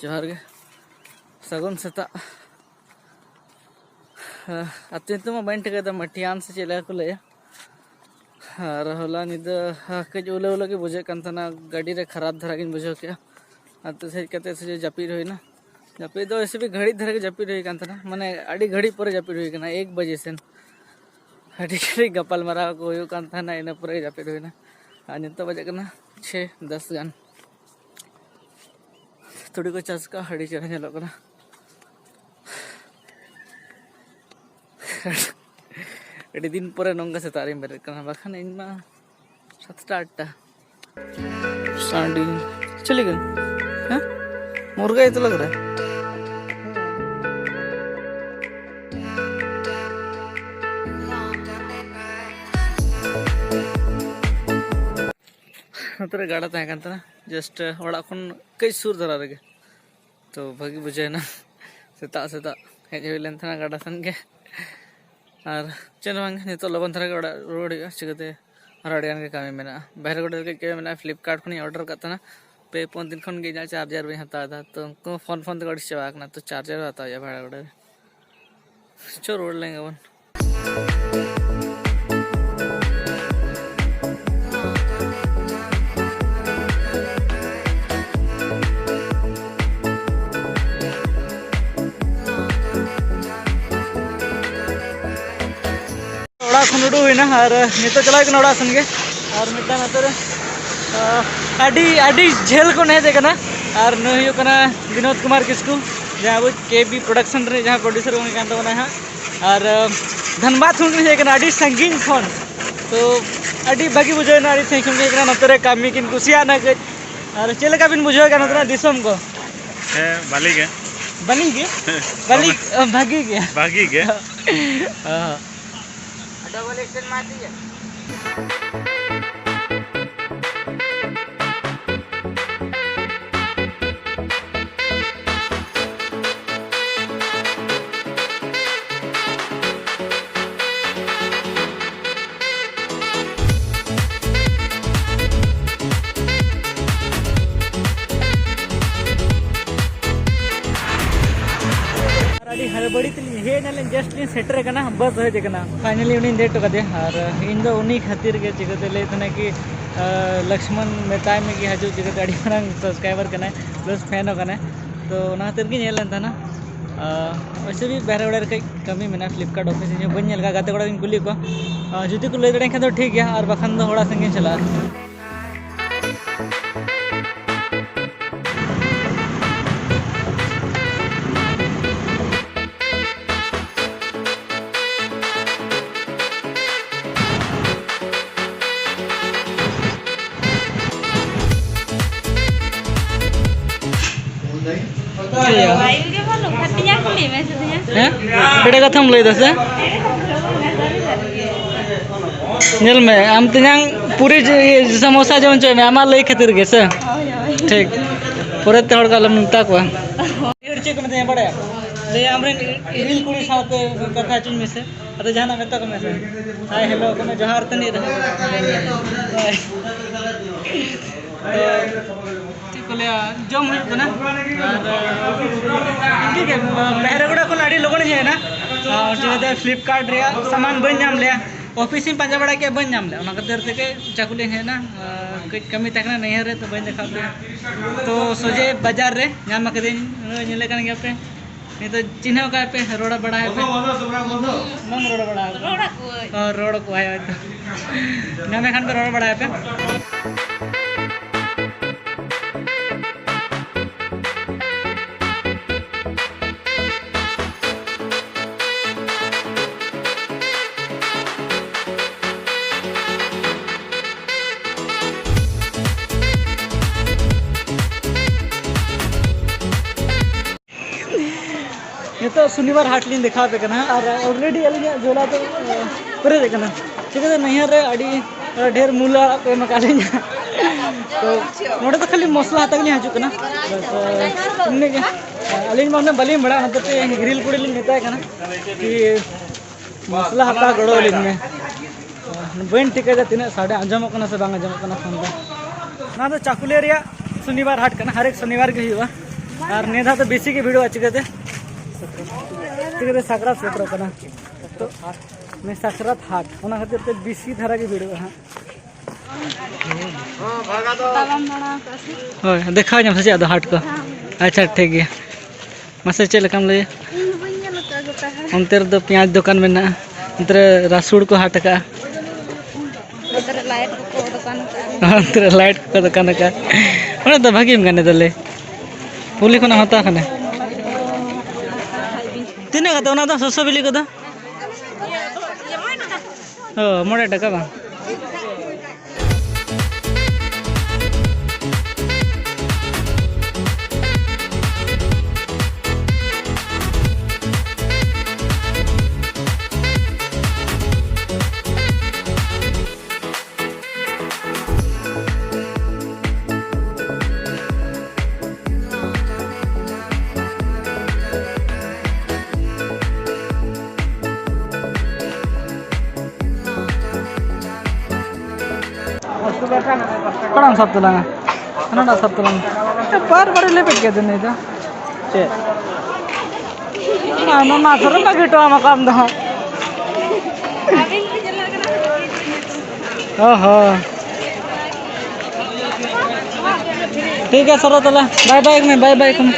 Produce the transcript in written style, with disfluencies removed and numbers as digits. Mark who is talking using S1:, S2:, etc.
S1: जोहार गे सगुन सेता अति तो बन ठिका मटियान से चले को लैया और होला निदा कज उले उले बुझे गाड़ी रे खराब धरा गिन बुझे के तो से कहते से जपीर होना जपीर तो ऐसे भी घड़ी धरा के जपीर होना माने अड़ी घड़ी पर जपीर होना 1 बजे से अड़ी घड़ी गपाल मारा को इन पर जपीर होना नित बजे 6-10 गान थोड़ी को चास का हड़ी चढ़ा चलो अड़ी दिन पर नंगा से तारीम बेरे बाखान इन 7-8 स्टार्टिंग चली गई हाँ मुर्गा ये तो लग रहा है नतरे गाड़ा तहना जस्ट ओड़ा खन कई सुर धरा रे तो भागी बुझे ना सेता सेता हेज हुई गाड़ा सन के और चल नित लगन धरा ओड़ा रुआड़ चिकाते और अड़ियान के कमी मेना बाहर गोटे के मेना फ्लिपकार्ट खन ऑर्डर करता पे 4 दिन खन के चार्जर भी हता तो उनको फोन ते चाबा तो चार्जर हता भाड़ा गोटे चो रोड लेंगे अपन उड़ू हुईना और नित चला सन के और मिट्टी झेल को हेजना और नईना विनोद कुमार किस्कू जहाँ अब केबी प्रोडक्शन रे जहाँ प्रोड्यूसर होना हाँ और धनबाद खन हेजना संगीन खन तो भागी बुझेना संगीन हेजना नतरे कमी किन कुसियाना कज और चेलका बिन बुझेगा नतना दिसम को
S2: बाली गे
S1: बनी गे बाली भागी गे
S2: भागी गे
S1: डबल एक्शन मार दिया हड़बड़ी हेना जस्ट सेटर बस हेजना फाइनली उन्हें डेट कदे और इन उन्हीं खातिर के चिकाते लेना कि लक्ष्मण मेताय में कि हजू चिकाते अड़ी मांग सब्सक्राइबर करना प्लस फैन होना तो खातिर ना वैसे भी बाहर उड़ा कई कमी में फ्लिपकार्ट ऑफिस बन गाते कड़ा कुली को जुदी को लै दाड़े खान ठीक है और बाखान दो हड़ा संगे चला कथा लैदा से नल में आम तिनांग पूरी समोसा जमन चो में आमा लई खातिर गे से ठीक पूरे ते हड़ कालम नुता को चे को में बड़े ले हमरे रील कुड़ी साथे कथा चुन में से अते जाना में तक में से हाय हेलो को जोहार तनी रहे जम होना बाहर गुड़ा को लगन है ना चिकाते फ्लिपकार्ट रे सामान बन नाम ले ऑफिस में पाजा बड़ा के बन नाम ले खातिर से चाकुली है ना कई कमी तक नहीं रे तो बन देखा तो सोजे बाजार रे नाम कदें गया पे नहीं तो चिन्ह का पे रोड़ा बड़ा है पे नम रोड़ा बड़ा है रोड़ को है नाम खान पे रोड़ा बड़ा है पे तो शनिवार हाट ली देखा पे और ऑलरेडी अली झोला तो परे चिकाते नैहर रे अड़ी ढेर मूला पे मका तो नोड़े तो खाली मसला हाथ ली हजूना बस अली मामने बाली बड़ा तो पे गिरिल कुड़ी ली मेता कि मसला हाथा गड़ो ली में बन टिका तीना साढ़े आंजम से बांग आंजम फोन तो चाकुलिया शनिवार हाट हर एक शनिवार के और निधा तो बेसी के वीडियो चिकाते साकरात सेटर करना तो मैं साकरात हाट ओना खातिर ते बेसी धारा के वीडियो हां होय देखा जम से ज्यादा हाट को अच्छा ठीक है मसे चल कम ले अंतर दो प्याज दुकान में ना अंतर रसूड़ को हाट का अंतर लाइट को दुकान का ओना तो भागी में गने दले पुली को ना होता कने तीने का तो ना ससो बिली को दा ओ मोड़े टका बा कौन सब तुलांगा अनोड़ा सब तुलांगा पर बड़े ले पेट के दिन नहीं था चे ना ना थोड़ा ना गिटो हम काम दो ओहो ठीक है सरो तला बाय बाय में बाय बाय कम